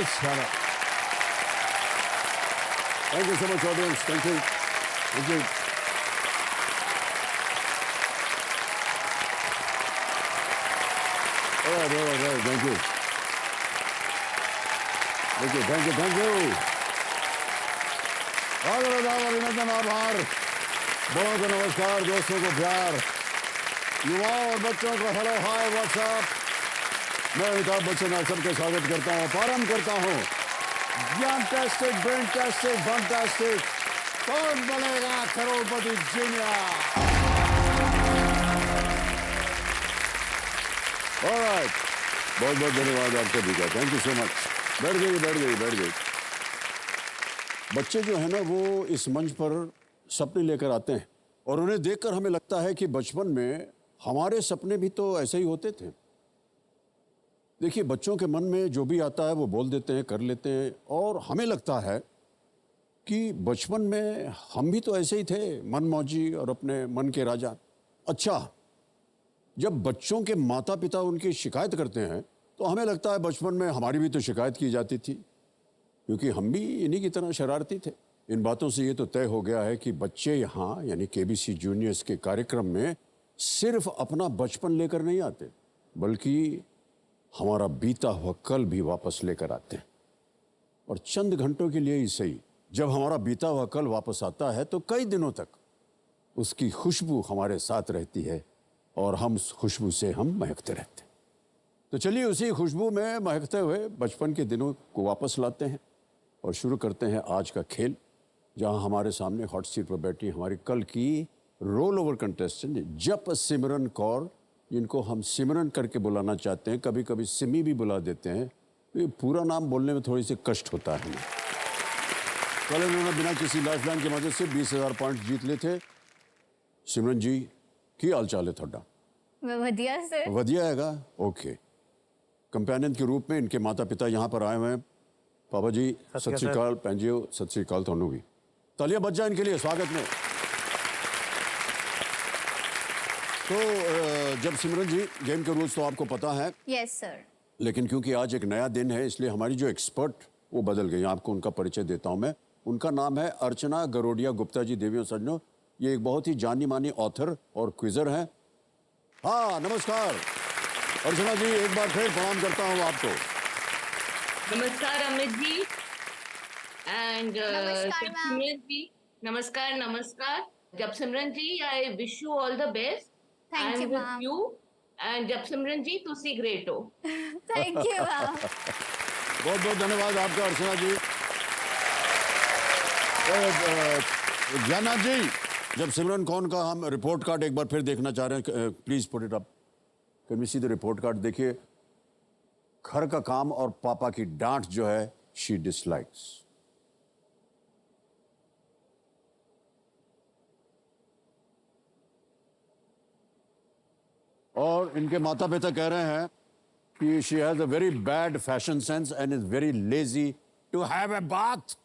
शाबाश। Thank you so much audience, thank you, thank you. Thank you, thank you, thank you, thank you. अभिनंदन, आभार, बड़ों को नमस्कार, दोस्तों को प्यार, युवाओं और बच्चों को हेलो हाय व्हाट्सएप। मैं अमिताभ बच्चन आप सबके स्वागत करता हूँ, प्रारंभ करता हूँ। Fantastic, fantastic, fantastic. कौन बनेगा करोड़पति जीनियर? ऑलराइट, बहुत बहुत धन्यवाद आप सभी का, थैंक यू सो मच। बैठ गई, बैठ गई, बैठ गई। बच्चे जो है ना वो इस मंच पर सपने लेकर आते हैं और उन्हें देखकर हमें लगता है कि बचपन में हमारे सपने भी तो ऐसे ही होते थे। देखिए, बच्चों के मन में जो भी आता है वो बोल देते हैं, कर लेते हैं, और हमें लगता है कि बचपन में हम भी तो ऐसे ही थे, मनमौजी और अपने मन के राजा। अच्छा, जब बच्चों के माता पिता उनकी शिकायत करते हैं तो हमें लगता है बचपन में हमारी भी तो शिकायत की जाती थी, क्योंकि हम भी इन्हीं की तरह शरारती थे। इन बातों से ये तो तय हो गया है कि बच्चे यहाँ यानी केबीसी जूनियर्स के कार्यक्रम में सिर्फ अपना बचपन लेकर नहीं आते, बल्कि हमारा बीता हुआ कल भी वापस लेकर आते हैं। और चंद घंटों के लिए ही सही, जब हमारा बीता हुआ कल वापस आता है तो कई दिनों तक उसकी खुशबू हमारे साथ रहती है और हम उस खुशबू से हम महकते रहते हैं। तो चलिए उसी खुशबू में महकते हुए बचपन के दिनों को वापस लाते हैं और शुरू करते हैं आज का खेल, जहां हमारे सामने हॉट सीट पर बैठी हमारी कल की रोल ओवर कंटेस्टेंट जप सिमरन कौर, जिनको हम सिमरन करके बुलाना चाहते हैं, कभी कभी सिमी भी बुला देते हैं। ये पूरा नाम बोलने में थोड़ी सी कष्ट होता है। कल उन्होंने बिना किसी लाइफलाइन की मदद से 20,000 पॉइंट जीत लिए थे। सिमरन जी की हाल चाल है थोड़ा? वधिया सर। वधिया हैगा, ओके। कंपेनियन के रूप में इनके माता पिता यहाँ पर आए हुए हैं। पापा जी सत श्री अकाल, भैन जी सत श्री अकाल, थानू भी तालियां बज जाए इनके लिए स्वागत में। तो जब सिमरन जी, गेम के रूल्स तो आपको पता है? Yes sir. लेकिन क्योंकि आज एक नया दिन है इसलिए हमारी जो एक्सपर्ट वो बदल गई। आपको उनका परिचय देता हूं मैं। उनका नाम है अर्चना गरोडिया गुप्ता जी। देवियों सज्जनों, ये एक बहुत ही जानी मानी ऑथर और क्विजर हैं। हाँ नमस्कार अर्चना जी, एक बार फिर प्रणाम करता हूँ आपको। नमस्कार अमित जी एंड नमस्कार मैम। जी। नमस्कार नमस्कार Japsimran ji, I wish you all the best. I thank am you with ma'am. You and Japsimran ji तुसी ग्रेट हो। Thank you ma'am. बहुत बहुत धन्यवाद आपका अर्चना जी। ज्ञाननाथ जी, जब सिमरन कौन का हम रिपोर्ट कार्ड एक बार फिर देखना चाह रहे हैं, please put it up. Can we see the report card? देखिए, घर का काम और पापा की डांट जो है शी डिसलाइक्स। और इनके माता पिता कह रहे हैं कि she has a very bad fashion sense and is very lazy to have a bath.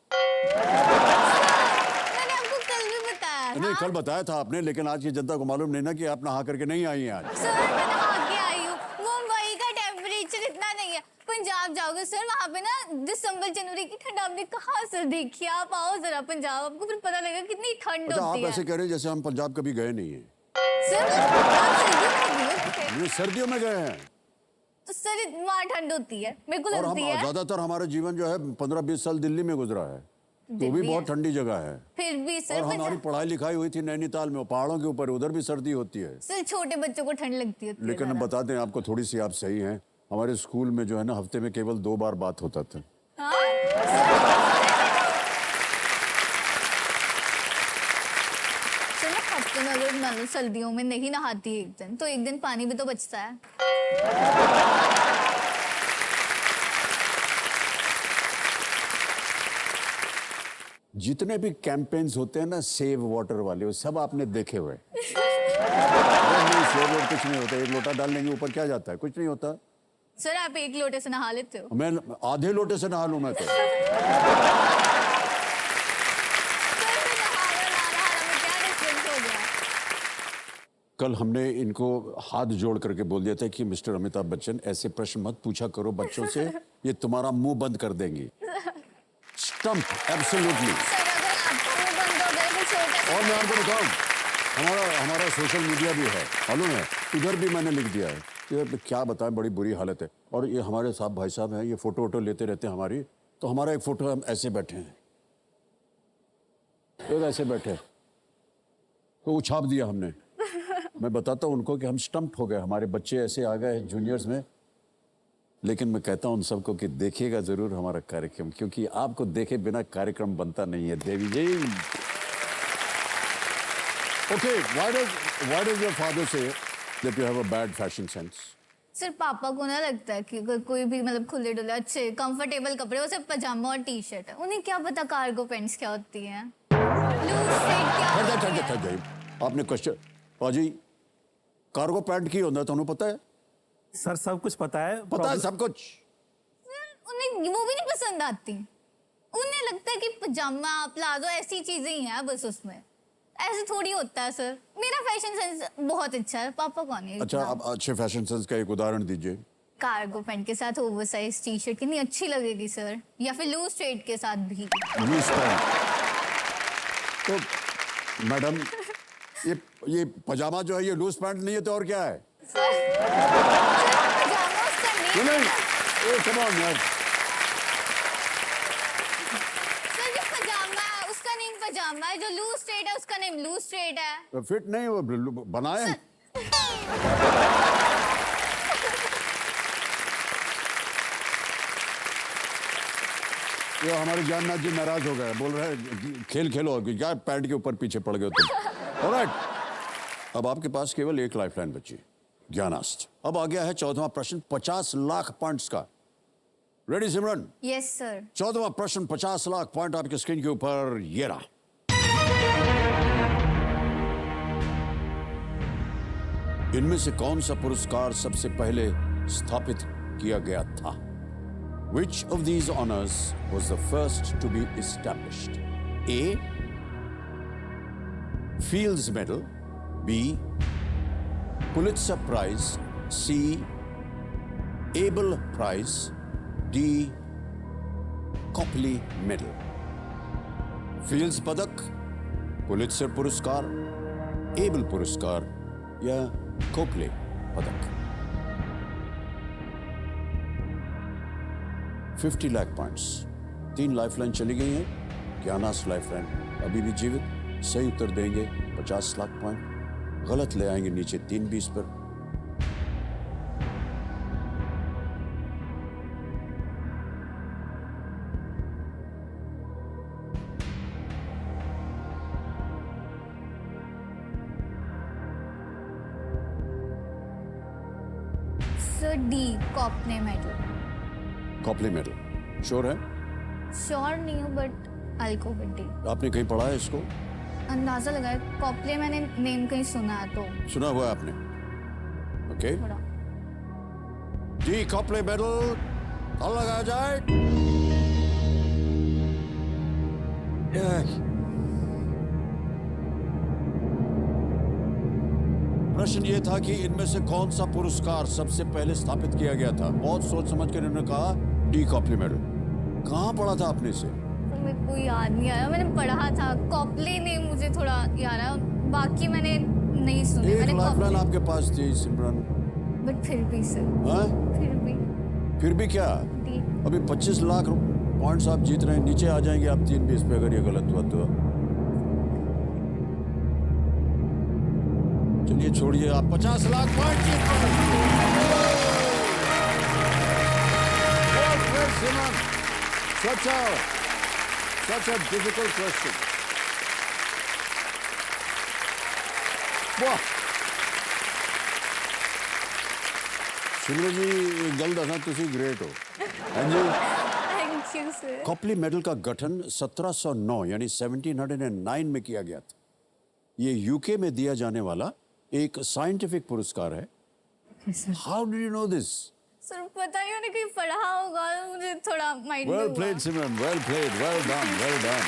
मैंने आपको कल भी बताया था। नहीं, कल बताया था आपने, लेकिन आज की जनता को मालूम नहीं ना कि आप नहा करके नहीं आई हैं आज। सर मैं नहा के आई हूँ। मुंबई का टेम्परेचर इतना नहीं है। पंजाब जाओगे सर, वहाँ पे ना दिसंबर जनवरी की ठंड आपने कहाँ सर देखी? आप आओ जरा पंजाब, आपको फिर पता लगेगा कितनी ठंड अच्छा, होती आप है। ऐसे कह रहे हैं जैसे हम पंजाब कभी गए नहीं हैं। सर आप सर्दियों में गए? ये सर्दियों में गए हैं तो सर वहाँ ठंड होती है, बिल्कुल और हम होती है। ज्यादातर हमारा जीवन जो है 15-20 साल दिल्ली में गुजरा है, तो भी बहुत ठंडी जगह है। फिर भी सर और हमारी पढ़ाई लिखाई हुई थी नैनीताल में, पहाड़ों के ऊपर, उधर भी सर्दी होती है। सर छोटे बच्चों को ठंड लगती है। लेकिन हम बता दें आपको, थोड़ी सी आप सही हैं, हमारे स्कूल में जो है ना हफ्ते में केवल 2 बार बात होता था। चलो हफ्ते में अगर मान लो सर्दियों में नहीं नहाती एक दिन, तो एक दिन पानी भी तो बचता है। जितने भी कैंपेन्स होते हैं ना सेव वाटर वाले, वो सब आपने देखे हुए। नहीं, सेव वाटर कुछ नहीं होता, 1 लोटा डाल लेंगे ऊपर, क्या जाता है, कुछ नहीं होता। सर आप 1 लोटे से नहा लेते हो? मैं आधे लोटे से नहा लूं मैं तो। सर फिर नहाना ना नहाना में क्या डिफरेंस हो गया? कल हमने इनको हाथ जोड़ करके बोल दिया था कि मिस्टर अमिताभ बच्चन ऐसे प्रश्न मत पूछा करो बच्चों से, ये तुम्हारा मुंह बंद कर देंगी। Stump, absolutely. सर अगर आपका मुंह बंद हो गया तो छोटा और मैं आपको बताऊं, हमारा सोशल मीडिया भी है, मालूम है, इधर भी मैंने लिख दिया है। ये क्या बताएं, बड़ी बुरी हालत है। और ये हमारे साहब भाई साहब हैं, ये फोटो वोटो लेते रहते हैं हमारी, तो हमारा एक फोटो हम ऐसे बैठे हैं, तो ऐसे बैठे, तो वो छाप दिया हमने। मैं बताता हूँ उनको कि हम स्टंप हो गए, हमारे बच्चे ऐसे आ गए जूनियर्स में। लेकिन मैं कहता हूँ उन सबको कि देखिएगा जरूर हमारा कार्यक्रम, क्योंकि आपको देखे बिना कार्यक्रम बनता नहीं है। Devi ji, okay, why does your father say that you have a bad fashion sense? Sir पापा को ना लगता है कि अगर कोई भी मतलब खुले डुले अच्छे कंफर्टेबल कपड़े, वो सिर्फ पजामा और टी शर्ट है, उन्हें क्या पता कार्गो पैंट्स क्या होती हैं, लूज फिट क्या होती है। आपने क्वेश्चन, पाजी कार्गो पैंट की होता है, तुम्हें पता है? सर सब कुछ पता है। पता है सब कुछ। सर उन्हें वो भी नहीं पसंद आती, उन्हें लगता है कि पजामा प्लाजो ऐसी चीजें ही हैं बस, उसमें ऐसे थोड़ी होता है। सर मेरा फैशन सेंस बहुत अच्छा है, पापा को नहीं। अच्छा, अब अच्छे फैशन सेंस का एक उदाहरण दीजिए। कार्गो पैंट के साथ ओवरसाइज टी शर्ट कितनी अच्छी लगेगी सर, या फिर लूज स्ट्रेट के साथ भी। लूज पैंट, तो मैडम ये पजामा जो है ये लूज पैंट नहीं है तो और क्या है? पजामा उसका नेम है। ए, come on, यार। सर जो पजामा है उसका नेम पजामा है, जो लूज स्ट्रेट है उसका नेम लूज स्ट्रेट है। तो फिट नहीं, वो बनाए हैं। ये हमारे ज्ञाननाथ जी नाराज हो गए, बोल रहे हैं खेल खेलो, क्या पैंट के ऊपर पीछे पड़ गए तुम। ऑलराइट, अब आपके पास केवल एक लाइफलाइन बची, ज्ञानास्त्र। अब आ गया है 14वां प्रश्न 50 लाख पॉइंट्स का। रेडी सिमरन? Yes sir. 14वां प्रश्न 50 लाख पॉइंट आपके स्क्रीन के ऊपर, ये रहा। इनमें से कौन सा पुरस्कार सबसे पहले स्थापित किया गया था? Which of these honors was the first to be established? A. Fields Medal. B. Pulitzer Prize. C. Abel Prize. D. Copley Medal. Fields पदक, पुलित्जर पुरस्कार, एबल पुरस्कार या कोपले पदक। 50 लाख पॉइंट्स, 3 लाइफलाइन चली गई हैं। ज्ञानास्त्र लाइफलाइन अभी भी जीवित, सही उत्तर देंगे 50 लाख पॉइंट, गलत ले आएंगे नीचे 3-20 पर। Sir D, Copley medal. Copley medal sure है? श्योर नहीं हूँ but I go with D. आपने कहीं पढ़ा है इसको? अंदाजा लगाया, कॉपले मैंने नेम कहीं सुना है तो सुना हुआ है आपने? ओके, थोड़ा। डी कॉपले मेडल, ताला लगाया जाए। प्रश्न ये था कि इनमें से कौन सा पुरस्कार सबसे पहले स्थापित किया गया था। बहुत सोच समझ कर इन्होंने कहा डी कॉपले मेडल। कहाँ पढ़ा था आपने इसे? तो मेरे को याद नहीं आया, मैंने पढ़ा था। कॉपले ने मुझे थोड़ा याद है, बाकी मैंने नहीं सुने। एक मैंने लाइफलाइन आपके पास थी सिमरन। बट फिर भी सर, हाँ? फिर भी क्या? डी। अभी 25 लाख पॉइंट्स आप जीत रहे हैं, नीचे आ जाएंगे आप 3-20 पे अगर ये गलत हुआ तो। चलिए छोड़िए, आप 50 लाख पॉइंट जीत रहे हैं। Such a difficult question. वाह सिमरन जी, गल दसा तुसी ग्रेट हो। हाँ जी। Thank you sir. Copley medal का गठन 1709 यानी 1709 में किया गया था। ये यूके में दिया जाने वाला एक साइंटिफिक पुरस्कार है। How do you know this? Sir पता ही उन्हें कहीं पढ़ा होगा, मुझे थोड़ा माइंड में वेल हुआ। Played Simran, well played, well done, well done.